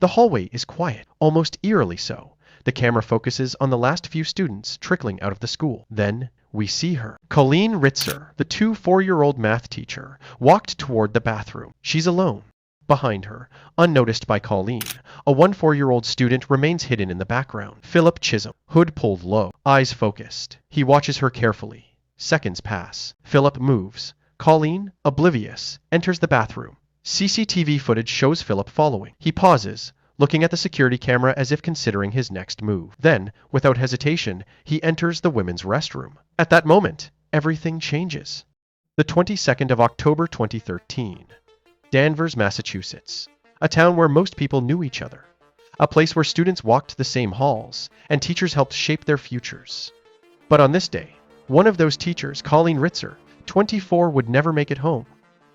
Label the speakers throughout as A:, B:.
A: The hallway is quiet, almost eerily so. The camera focuses on the last few students trickling out of the school. Then we see her. Colleen Ritzer, the 4-year-old math teacher, walked toward the bathroom. She's alone. Behind her, unnoticed by Colleen, a 4-year-old student remains hidden in the background. Philip Chism, hood pulled low, eyes focused. He watches her carefully. Seconds pass. Philip moves. Colleen, oblivious, enters the bathroom. CCTV footage shows Philip following. He pauses, looking at the security camera as if considering his next move. Then, without hesitation, he enters the women's restroom. At that moment, everything changes. The 22nd of October 2013. Danvers, Massachusetts. A town where most people knew each other. A place where students walked the same halls, and teachers helped shape their futures. But on this day, one of those teachers, Colleen Ritzer, 24, would never make it home.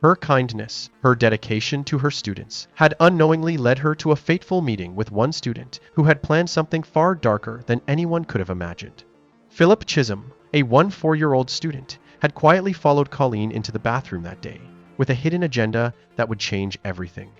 A: Her kindness, her dedication to her students, had unknowingly led her to a fateful meeting with one student who had planned something far darker than anyone could have imagined. Philip Chism, a 4-year-old student, had quietly followed Colleen into the bathroom that day, with a hidden agenda that would change everything.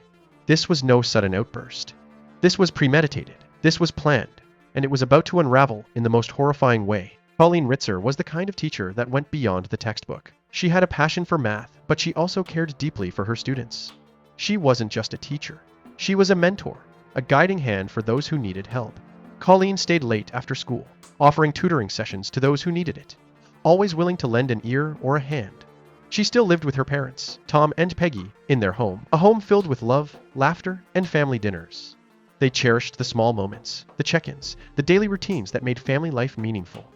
A: This was no sudden outburst. This was premeditated. This was planned, and it was about to unravel in the most horrifying way. Colleen Ritzer was the kind of teacher that went beyond the textbook. She had a passion for math, but she also cared deeply for her students. She wasn't just a teacher. She was a mentor, a guiding hand for those who needed help. Colleen stayed late after school, offering tutoring sessions to those who needed it, always willing to lend an ear or a hand. She still lived with her parents, Tom and Peggy, in their home, a home filled with love, laughter, and family dinners. They cherished the small moments, the check-ins, the daily routines that made family life meaningful.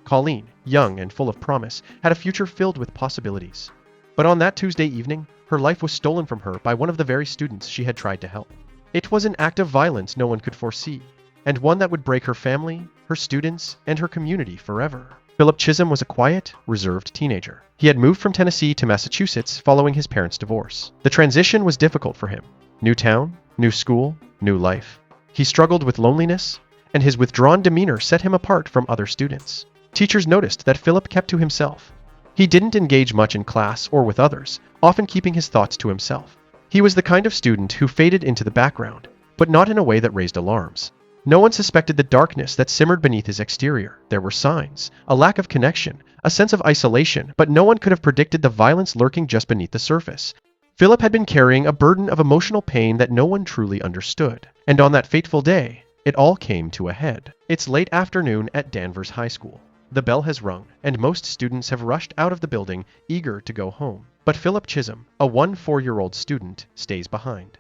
A: Colleen, young and full of promise, had a future filled with possibilities. But on that Tuesday evening, her life was stolen from her by one of the very students she had tried to help. It was an act of violence no one could foresee, and one that would break her family, her students, and her community forever. Philip Chism was a quiet, reserved teenager. He had moved from Tennessee to Massachusetts following his parents' divorce. The transition was difficult for him. New town, new school, new life. He struggled with loneliness, and his withdrawn demeanor set him apart from other students. Teachers noticed that Philip kept to himself. He didn't engage much in class or with others, often keeping his thoughts to himself. He was the kind of student who faded into the background, but not in a way that raised alarms. No one suspected the darkness that simmered beneath his exterior. There were signs, a lack of connection, a sense of isolation, but no one could have predicted the violence lurking just beneath the surface. Philip had been carrying a burden of emotional pain that no one truly understood. And on that fateful day, it all came to a head. It's late afternoon at Danvers High School. The bell has rung, and most students have rushed out of the building, eager to go home. But Philip Chism, a 4-year-old student, stays behind.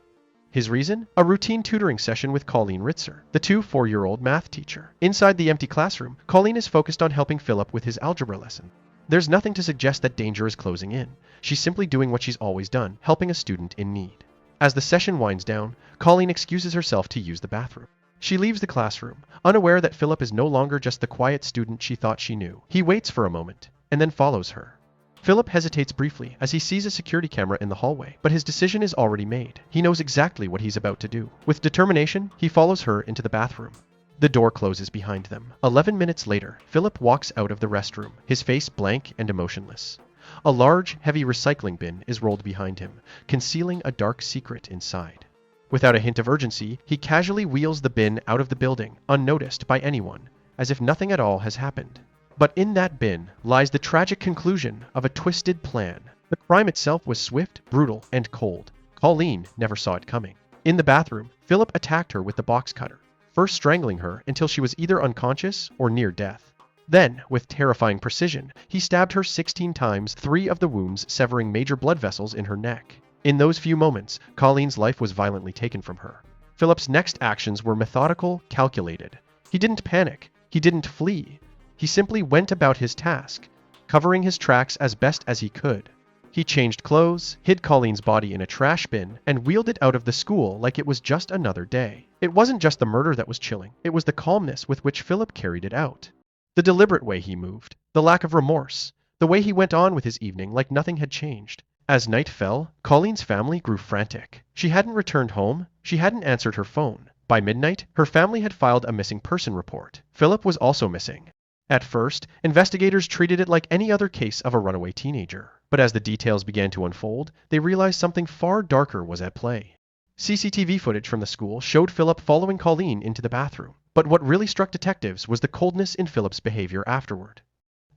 A: His reason? A routine tutoring session with Colleen Ritzer, the 4-year-old math teacher. Inside the empty classroom, Colleen is focused on helping Philip with his algebra lesson. There's nothing to suggest that danger is closing in. She's simply doing what she's always done, helping a student in need. As the session winds down, Colleen excuses herself to use the bathroom. She leaves the classroom, unaware that Philip is no longer just the quiet student she thought she knew. He waits for a moment, and then follows her. Philip hesitates briefly as he sees a security camera in the hallway, but his decision is already made. He knows exactly what he's about to do. With determination, he follows her into the bathroom. The door closes behind them. 11 minutes later, Philip walks out of the restroom, his face blank and emotionless. A large, heavy recycling bin is rolled behind him, concealing a dark secret inside. Without a hint of urgency, he casually wheels the bin out of the building, unnoticed by anyone, as if nothing at all has happened. But in that bin lies the tragic conclusion of a twisted plan. The crime itself was swift, brutal, and cold. Colleen never saw it coming. In the bathroom, Philip attacked her with the box cutter, first strangling her until she was either unconscious or near death. Then, with terrifying precision, he stabbed her 16 times, 3 of the wounds severing major blood vessels in her neck. In those few moments, Colleen's life was violently taken from her. Philip's next actions were methodical, calculated. He didn't panic. He didn't flee. He simply went about his task, covering his tracks as best as he could. He changed clothes, hid Colleen's body in a trash bin, and wheeled it out of the school like it was just another day. It wasn't just the murder that was chilling. It was the calmness with which Philip carried it out. The deliberate way he moved, the lack of remorse, the way he went on with his evening like nothing had changed. As night fell, Colleen's family grew frantic. She hadn't returned home. She hadn't answered her phone. By midnight, her family had filed a missing person report. Philip was also missing. At first, investigators treated it like any other case of a runaway teenager. But as the details began to unfold, they realized something far darker was at play. CCTV footage from the school showed Philip following Colleen into the bathroom. But what really struck detectives was the coldness in Philip's behavior afterward.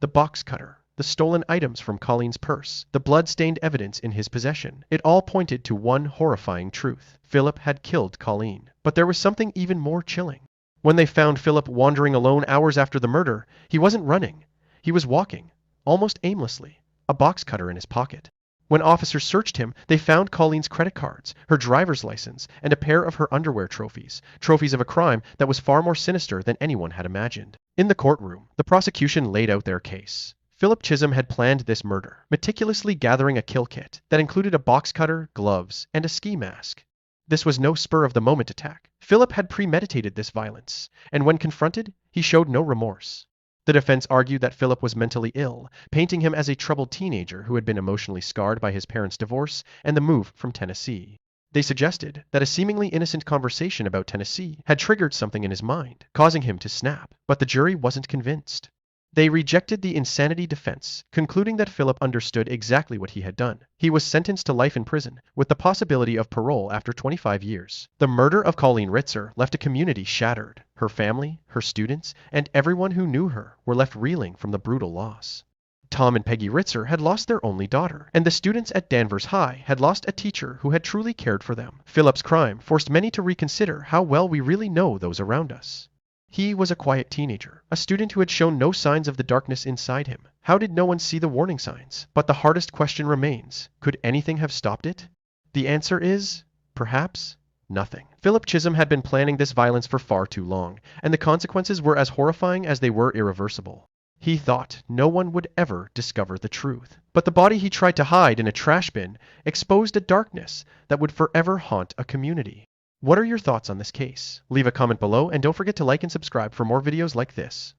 A: The box cutter, the stolen items from Colleen's purse, the blood-stained evidence in his possession, it all pointed to one horrifying truth. Philip had killed Colleen. But there was something even more chilling. When they found Philip wandering alone hours after the murder, he wasn't running. He was walking, almost aimlessly, a box cutter in his pocket. When officers searched him, they found Colleen's credit cards, her driver's license, and a pair of her underwear trophies of a crime that was far more sinister than anyone had imagined. In the courtroom, the prosecution laid out their case. Philip Chism had planned this murder, meticulously gathering a kill kit that included a box cutter, gloves, and a ski mask. This was no spur-of-the-moment attack. Philip had premeditated this violence, and when confronted, he showed no remorse. The defense argued that Philip was mentally ill, painting him as a troubled teenager who had been emotionally scarred by his parents' divorce and the move from Tennessee. They suggested that a seemingly innocent conversation about Tennessee had triggered something in his mind, causing him to snap, but the jury wasn't convinced. They rejected the insanity defense, concluding that Philip understood exactly what he had done. He was sentenced to life in prison, with the possibility of parole after 25 years. The murder of Colleen Ritzer left a community shattered. Her family, her students, and everyone who knew her were left reeling from the brutal loss. Tom and Peggy Ritzer had lost their only daughter, and the students at Danvers High had lost a teacher who had truly cared for them. Philip's crime forced many to reconsider how well we really know those around us. He was a quiet teenager, a student who had shown no signs of the darkness inside him. How did no one see the warning signs? But the hardest question remains, could anything have stopped it? The answer is, perhaps, nothing. Philip Chism had been planning this violence for far too long, and the consequences were as horrifying as they were irreversible. He thought no one would ever discover the truth. But the body he tried to hide in a trash bin exposed a darkness that would forever haunt a community. What are your thoughts on this case? Leave a comment below and don't forget to like and subscribe for more videos like this.